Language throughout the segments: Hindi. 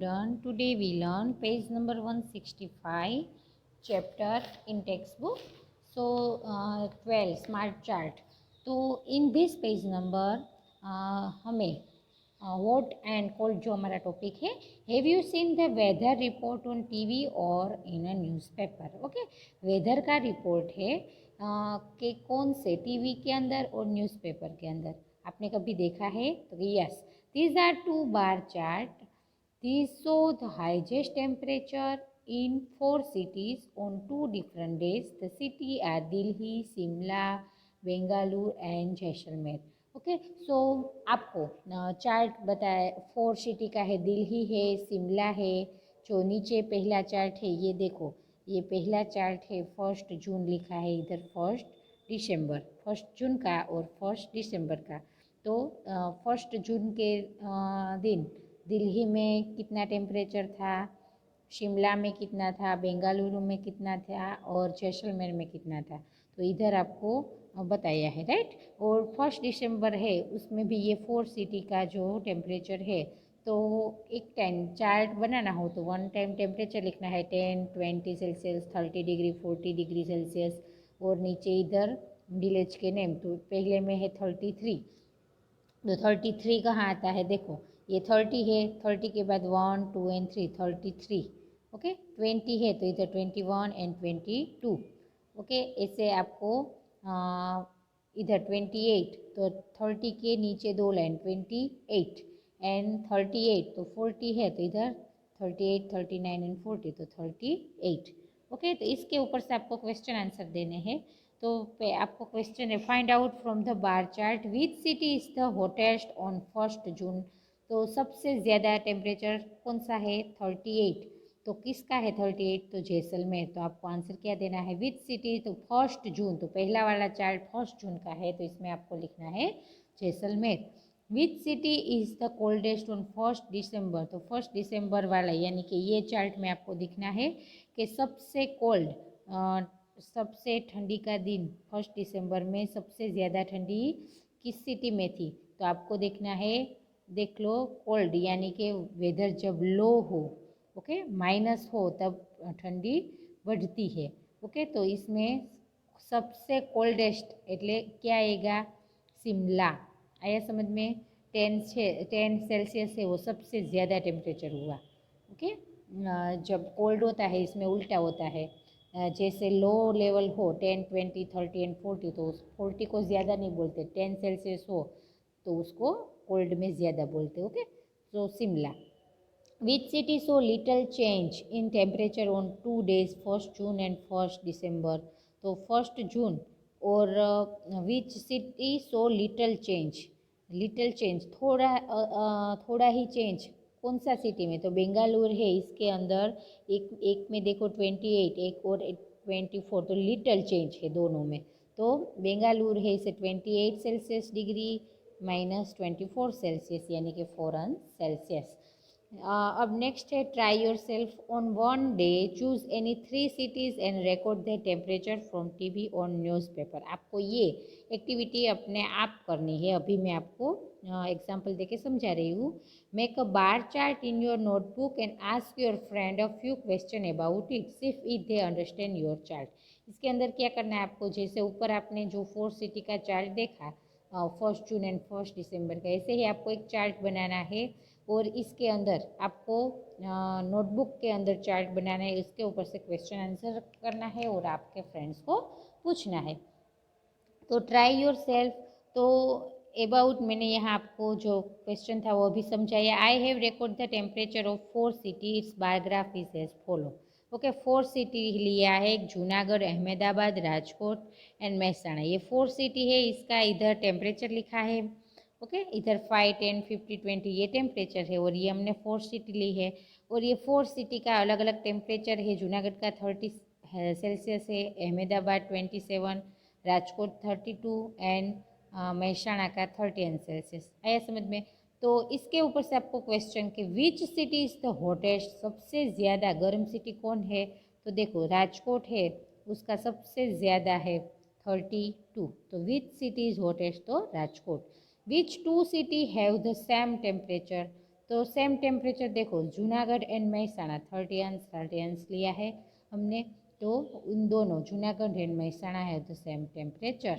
student, today we learn page number 165 chapter in textbook. So 12 smart chart. तो in this page number हमें what and cold जो हमारा टॉपिक है, have you seen the weather report on TV और in a newspaper. Okay, weather का रिपोर्ट है कि कौन से टीवी के अंदर और न्यूज़पेपर के अंदर आपने कभी देखा है? तो yes, these are two bar chart. These show the highest temperature in 4 cities on 2 different days. The city are Delhi, Shimla, Bengaluru and Jaisalmer. Okay, so आपको चार्ट बताया 4 सिटी का है. दिल्ली है, शिमला है. जो नीचे पहला चार्ट है ये देखो, ये पहला चार्ट है. 1 जून लिखा है इधर, 1 दिसंबर, 1 जून का और 1 दिसंबर का. तो 1 जून के दिन दिल्ली में कितना टेम्परेचर था, शिमला में कितना था, बेंगलुरु में कितना था और जैसलमेर में कितना था. तो इधर आपको बताया है, राइट. और 1 दिसंबर है, उसमें भी ये 4 सिटी का जो टेम्परेचर है. तो एक टाइम चार्ट बनाना हो तो 1 टाइम टेम्परेचर लिखना है, 10, 20 सेल्सियस, 30 डिग्री, 40 डिग्री सेल्सियस. और नीचे इधर विलेज के नेम. तो पहले में है 33. तो 33 कहाँ आता है? देखो ये 30 है, 30 के बाद 1, 2 एंड 3, 33. ओके, 20 है तो इधर 21 एंड 22. ओके, ऐसे आपको इधर 28. तो 30 के नीचे 2 लाइन, 28 एंड 38. तो 40 है तो इधर 38, 39 एंड 40, तो 38. ओके, तो इसके ऊपर से आपको क्वेश्चन आंसर देने हैं. तो आपको क्वेश्चन है, find out from the bar chart which city is the hottest on 1 जून. तो सबसे ज़्यादा टेम्परेचर कौन सा है? 38. तो किसका है 38? तो जैसलमेर. तो आपको आंसर क्या देना है? Which city. तो 1 जून, तो पहला वाला चार्ट 1 जून का है, तो इसमें आपको लिखना है Jaisalmer. Which city is the coldest on 1 दिसंबर. तो 1 दिसंबर वाला, यानी कि ये चार्ट में आपको दिखना है कि सबसे कोल्ड, सबसे ठंडी का दिन 1 दिसंबर में सबसे ज़्यादा ठंडी किस सिटी में थी. तो आपको देखना है, देख लो, कोल्ड यानी कि वेदर जब लो हो, ओके, माइनस हो तब ठंडी बढ़ती है. ओके, तो इसमें सबसे कोल्डेस्ट એટલે क्या आएगा? शिमला. आया समझ में? 10 सेल्सियस है, वो सबसे ज़्यादा टेम्परेचर हुआ. ओके, जब कोल्ड होता है इसमें उल्टा होता है. जैसे लो लेवल हो 10, 20, 30 एंड 40, तो उस 40 को ज़्यादा नहीं बोलते. 10 सेल्सियस हो तो उसको कोल्ड में ज़्यादा बोलते. ओके, तो Shimla. Which city so little change in temperature on 2 days, 1 June and 1 दिसंबर. तो 1 जून और which city so little change. Little change, थोड़ा ही चेंज कौन सा सिटी में? तो बेंगलुरु है, इसके अंदर एक में देखो 28, एक और 24. तो लिटल चेंज है दोनों में. तो बेंगलुरु है, इसे 28 सेल्सियस डिग्री माइनस 24 सेल्सियस, यानी कि 4 सेल्सियस. अब नेक्स्ट है, try your self on 1 day, choose any 3 cities and record the temperature from TV और न्यूज़पेपर. आपको ये एक्टिविटी अपने आप करनी है. अभी मैं आपको एग्जाम्पल देके समझा रही हूँ. Make a bar chart in your notebook and ask your friend a few question about it, सिर्फ if they understand your chart. इसके अंदर क्या करना है आपको? जैसे ऊपर आपने जो 4 सिटी का चार्ट देखा 1 जून एंड 1 दिसंबर का, ऐसे ही आपको एक चार्ट बनाना है. और इसके अंदर आपको नोटबुक के अंदर चार्ट बनाना है. इसके ऊपर से क्वेश्चन आंसर करना है और आपके फ्रेंड्स को पूछना है. तो ट्राई योर सेल्फ. तो अबाउट मैंने यहाँ आपको जो क्वेश्चन था वो भी समझाया. I have record the temperature of 4 city. It's biograph is as follow. Okay, 4 city लिया है, जूनागढ़, अहमदाबाद, राजकोट एंड महसाणा. ये 4 सिटी है, इसका इधर टेम्परेचर लिखा है. ओके, इधर 5, 10, 50, 20 ये टेम्परेचर है. और ये हमने 4 सिटी ली है. और ये 4 सिटी का अलग अलग टेम्परेचर है. जूनागढ़ का 30 सेल्सियस है, अहमदाबाद 27, राजकोट 32 एंड महसाणा का 30 सेल्सियस. आया समझ में? तो इसके ऊपर से आपको क्वेश्चन कि which city is the hottest, सबसे ज़्यादा गर्म सिटी कौन है? तो देखो राजकोट है, उसका सबसे ज़्यादा है 32. तो विच सिटी इज़ हॉटेस्ट? तो राजकोट. विच 2 city have the same temperature? तो सेम टेम्परेचर देखो, जूनागढ़ एंड महसाणा 30 अंश लिया है हमने, तो उन दोनों जूनागढ़ एंड महसाणा है the same temperature.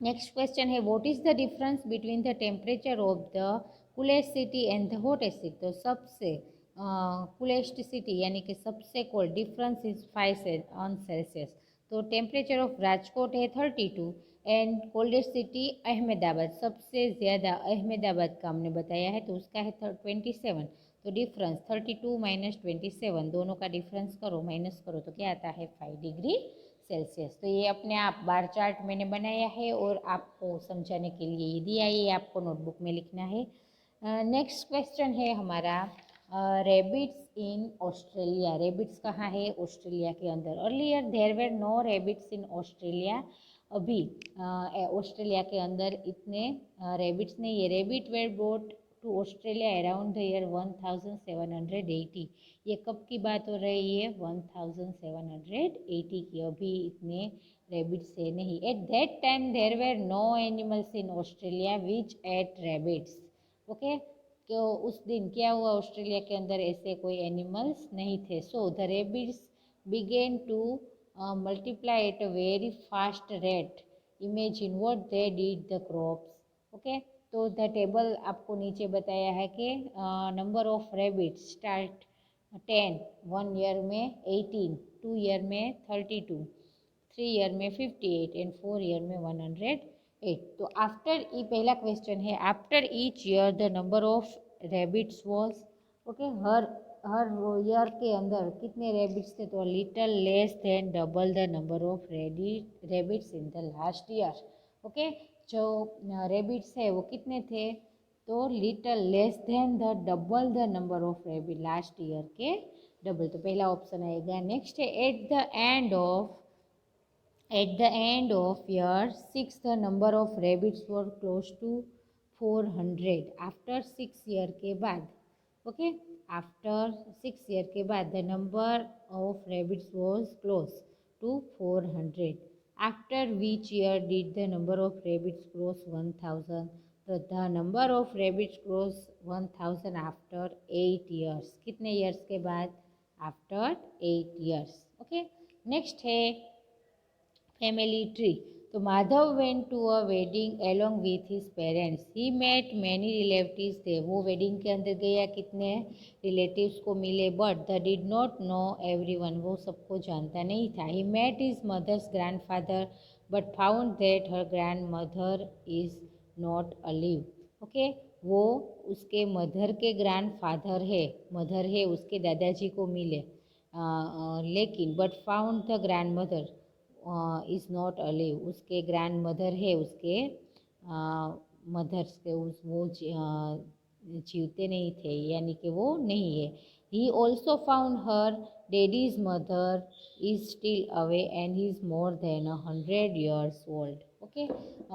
Next question है, what is the difference between the temperature of the coolest city and the hottest city. तो सबसे कूलेस्ट सिटी यानी कि सबसे कोल्ड, डिफरेंस इज 5 सेल्सियस। तो टेम्परेचर ऑफ राजकोट है 32 एंड कोल्डेस्ट सिटी अहमदाबाद, सबसे ज़्यादा अहमदाबाद का हमने बताया है, तो उसका है 27। तो डिफरेंस 32 माइनस 27, दोनों का डिफरेंस करो, माइनस करो तो क्या आता है 5 डिग्री सेल्सियस। तो ये अपने आप बार चार्ट मैंने बनाया है और आपको समझाने के लिए ये दिया है, ये आपको नोटबुक में लिखना है। नेक्स्ट क्वेश्चन है हमारा, रेबिट्स इन ऑस्ट्रेलिया। रेबिट्स कहाँ है? ऑस्ट्रेलिया के अंदर। Earlier there were no rabbits in Australia. अभी ऑस्ट्रेलिया के अंदर इतने रेबिट्स नहीं है। Rabbit were brought to Australia around the year 1780। ये कब की बात हो रही है? 1780 की। अभी इतने रेबिट्स है नहीं। At that time there were no animals in Australia which ate rabbits. Okay, तो उस दिन क्या हुआ? ऑस्ट्रेलिया के अंदर ऐसे कोई एनिमल्स नहीं थे। So the rabbits began to multiply at a very fast rate. Imagine what they did the crops. Okay, तो द टेबल आपको नीचे बताया है कि number of rabbits start 10, 1 year में 18, 2 ईयर में 32, 3 ईयर में 58 एंड 4 ईयर में 108। तो आफ्टर, ये पहला क्वेश्चन है, after each year the number of rabbits was. Okay, her year के अंदर कितने रेबिट्स थे? तो little less than double the number of rabbits in the last year. Okay, जो रेबिट्स है वो कितने थे? तो little less than the double the number of rebate, last year के डबल। तो पहला ऑप्शन आएगा। नेक्स्ट है, At the end of year 6, the number of rabbits were close to 400. After 6 year के बाद, okay, after 6 year के बाद, the number of rabbits was close to 400. After which year did the number of rabbits cross 1000? तो the number of rabbits cross 1000 after 8 years. कितने years के बाद? After 8 years. Okay. Next है फैमिली ट्री। तो Madhav went to a wedding along with his parents. He met many relatives थे। वो वेडिंग के अंदर गया, कितने रिलेटिव्स को मिले, but the did not know everyone, वो सबको जानता नहीं था। He met his mother's grandfather but found that her grandmother is not alive. Okay, वो उसके मदर के ग्रैंडफादर है, मदर है उसके दादाजी को मिले, लेकिन but found the grand mother is not अलिव। उसके ग्रैंड मदर है, उसके मदर्स के वो जीवते नहीं थे, यानी कि वो नहीं है। He also found her daddies mother is still away and he is more than 100 years old. Okay,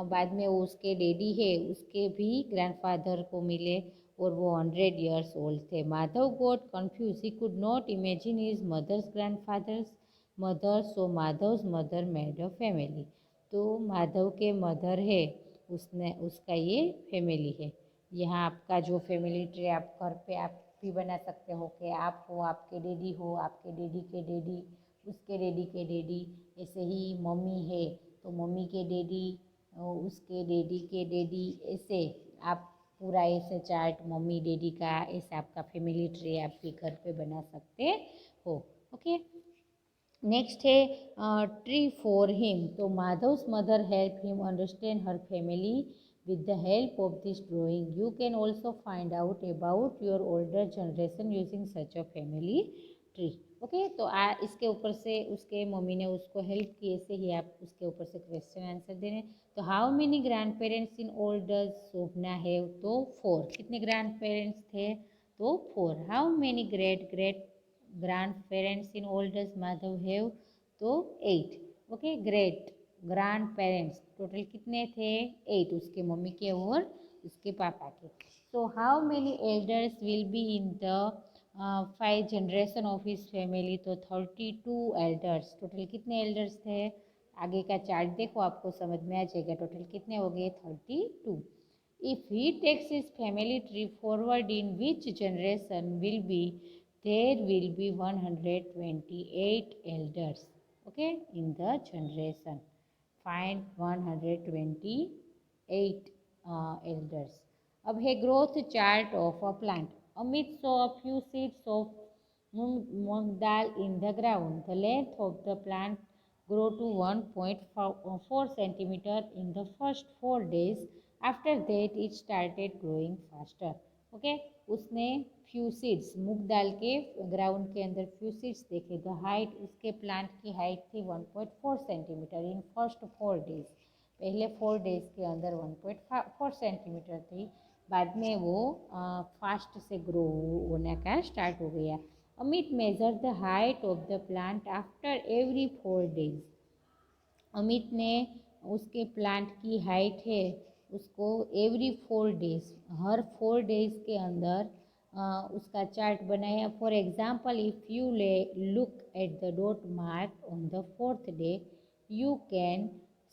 बाद में वो उसके डैडी है, उसके भी ग्रैंडफादर को मिले और वो 100 years ओल्ड थे। Madhav got confuse, he could not imagine his mother's grandfather's mother, so Madhav's mother made a family. तो माधव के मदर है, उसने उसका ये फैमिली है। यहाँ आपका जो फैमिली ट्री आप घर पे आप भी बना सकते हो कि आप हो, आपके डैडी हो, आपके डैडी के डैडी, उसके डैडी के डैडी। ऐसे ही मम्मी है तो मम्मी के डैडी, उसके डैडी के डैडी, ऐसे आप पूरा ऐसे चार्ट मम्मी डैडी का, ऐसे आपका फैमिली ट्री आप भी घर पे बना सकते हो। ओके, नेक्स्ट है ट्री फॉर हिम। तो Madhav's mother help him understand her family with the help of this drawing. You can also find out about your older generation using such a family tree. Okay, तो इसके ऊपर से उसके मम्मी ने उसको हेल्प की, ऐसे ही आप उसके ऊपर से क्वेश्चन आंसर दे रहे हैं। तो how many grand parents in old does Shobhana have? तो 4। कितने ग्रैंड पेरेंट्स थे? तो 4। How many great grand parents in old does Madhav have? तो 8। Okay, great grand parents total कितने थे? 8, उसके मम्मी के और उसके पापा के। So how many elders will be in the 5 generation of his family? तो 32 एल्डर्स। टोटल कितने एल्डर्स थे? आगे का चार्ट देखो, आपको समझ में आ जाएगा। टोटल कितने हो गए? 32। If he takes his family tree forward, in which generation will be there will be 128 elders, okay, in the generation. Find 128 elders. अब है growth chart of a plant. Amit saw a few seeds of mung dal in the ground. The length of the plant grew to 1.4 centimeter in the first 4 days. After that it started growing faster. Okay, उसने फ्यू सीड्स मूंग दाल के ग्राउंड के अंदर फ्यू सीड्स देखे. द हाइट उसके प्लांट की हाइट थी 1.4 सेंटीमीटर इन फर्स्ट 4 डेज. पहले 4 डेज के अंदर 1.4 सेंटीमीटर थी. बाद में वो फास्ट से ग्रो होने का स्टार्ट हो गया. Amit measure the height of the plant after every 4 days. Amit ने उसके प्लांट की हाइट है उसको एवरी 4 डेज, हर 4 डेज के अंदर उसका चार्ट बनाया. For example, if you look at the dot mark on the 4th day, you can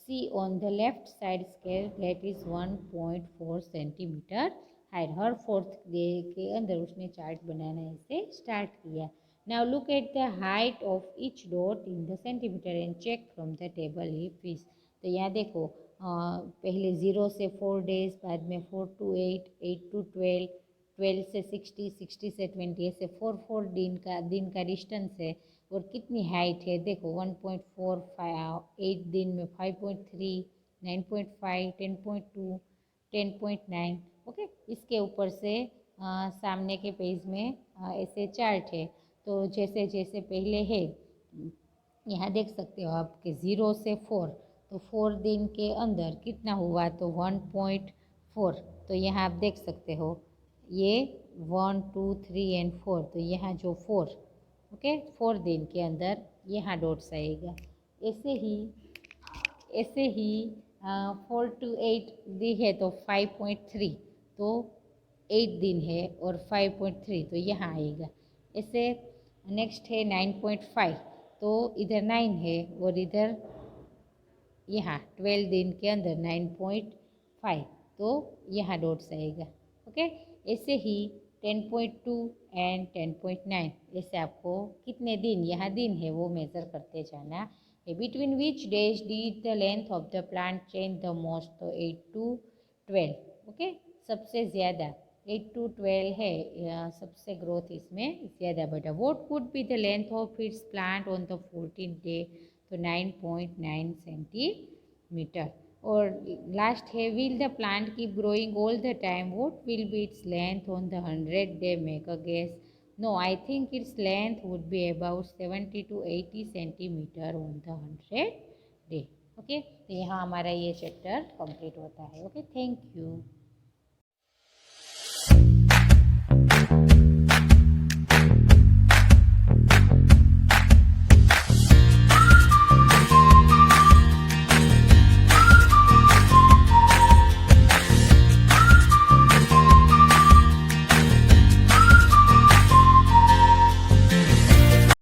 see on the left side scale that is 1.4 centimetre height. Her 4th day के अंदर उसने चार्ट बनाना ऐसे स्टार्ट किया. Now look at the height of each dot in the centimeter and check from the table if is. तो यहाँ देखो पहले 0 से 4 डेज, बाद में 4 to 8, 8 to 12, 12 से 60, 60 से 20, ऐसे 4 दिन का डिस्टेंस है. और कितनी हाइट है देखो 1.4, 8 दिन में 5.3, 9.5, 10.2, 10.9. ओके, इसके ऊपर से सामने के पेज में ऐसे चार्ट है. तो जैसे जैसे पहले है यहाँ देख सकते हो आप कि 0 से 4, तो 4 दिन के अंदर कितना हुआ तो 1.4. तो यहाँ आप देख सकते हो ये 1, 2, 3 एंड 4. तो यहाँ जो 4, ओके, 4 दिन के अंदर यहाँ डॉट्स आएगा. ऐसे ही 4 to 8 दी है तो 5.3, तो 8 दिन है और 5.3 तो यहाँ आएगा. ऐसे नेक्स्ट है 9.5, तो इधर 9 है और इधर यहाँ 12 दिन के अंदर 9.5, तो यहाँ डॉट्स आएगा. ओके, ऐसे ही 10.2 एंड 10.9. ऐसे आपको कितने दिन यहाँ दिन है वो मेज़र करते जाना है. Between which days did the length of the plant change the most, तो 8 to 12. ओके, सबसे ज़्यादा 8 to 12 है, सबसे ग्रोथ इसमें ज़्यादा बढ़ा. What would be the length of its plant on the 14th day, तो 9.9 सेंटीमीटर. और लास्ट है will the plant keep growing all the time, what will be its length on the 100th day, make a guess. No, I think its length would be about 70 to 80 centimetre on the 100th day. Okay, तो यहाँ हमारा ये चैप्टर कंप्लीट होता है. Okay, thank you.